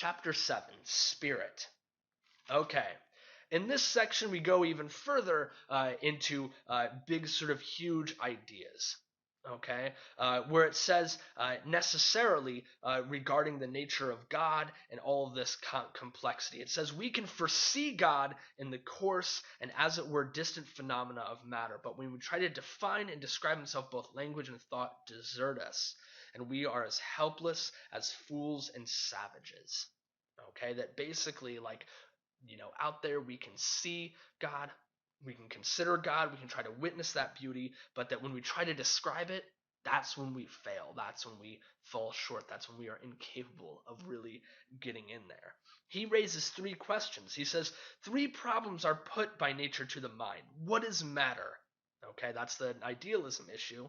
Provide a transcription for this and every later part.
Chapter 7, Spirit. Okay. In this section, we go even further into big, sort of huge ideas. Okay, where it says necessarily regarding the nature of God and all of this complexity. It says we can foresee God in the course and as it were distant phenomena of matter, but when we try to define and describe himself, both language and thought desert us, and we are as helpless as fools and savages. Okay, that basically, like, out there we can see God, we can consider God, we can try to witness that beauty, but that when we try to describe it, that's when we fail. That's when we fall short. That's when we are incapable of really getting in there. He raises three questions. He says, three problems are put by nature to the mind. What is matter? Okay, that's the idealism issue.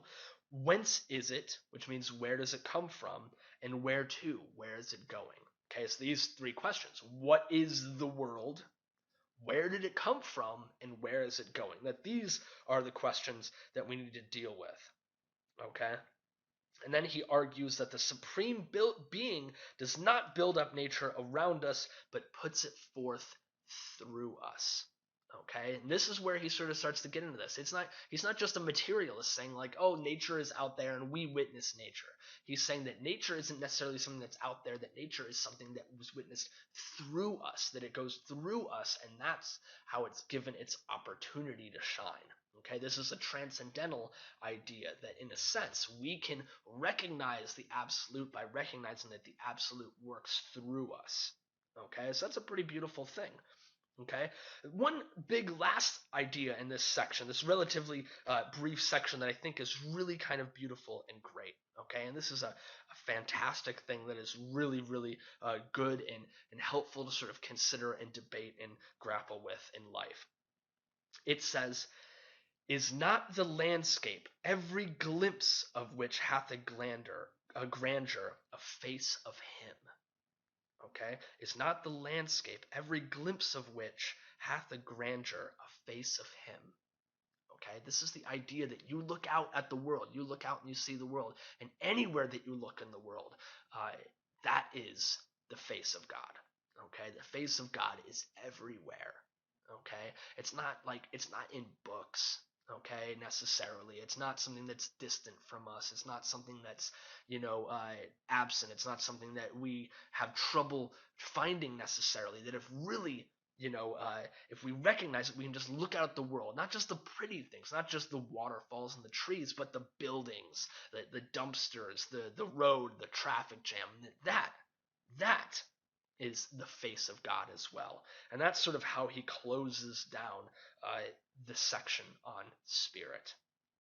Whence is it, which means where does it come from, and where to, where is it going? Okay, so these three questions. What is the world? Where did it come from? And where is it going? That these are the questions that we need to deal with. Okay? And then he argues that the supreme being does not build up nature around us, but puts it forth through us. Okay, and this is where he sort of starts to get into this. He's not just a materialist saying like, oh, nature is out there and we witness nature. He's saying that nature isn't necessarily something that's out there, that nature is something that was witnessed through us, that it goes through us, and that's how it's given its opportunity to shine. Okay, this is a transcendental idea that in a sense we can recognize the absolute by recognizing that the absolute works through us. Okay, so that's a pretty beautiful thing. Okay, one big last idea in this section, this relatively brief section that I think is really kind of beautiful and great. Okay, and this is a fantastic thing that is really, really good and helpful to sort of consider and debate and grapple with in life. It says, is not the landscape, every glimpse of which hath a grandeur, a face of him? Okay? Is not the landscape, every glimpse of which hath a grandeur, a face of him? Okay? This is the idea that you look out at the world, you look out and you see the world, and anywhere that you look in the world, that is the face of God. Okay? The face of God is everywhere. Okay? It's not in books. Okay, necessarily. It's not something that's distant from us. It's not something that's, absent. It's not something that we have trouble finding necessarily. That if really, if we recognize it, we can just look out at the world. Not just the pretty things, not just the waterfalls and the trees, but the buildings, the dumpsters, the road, the traffic jam. That is the face of God as well. And that's sort of how he closes down this section on spirit.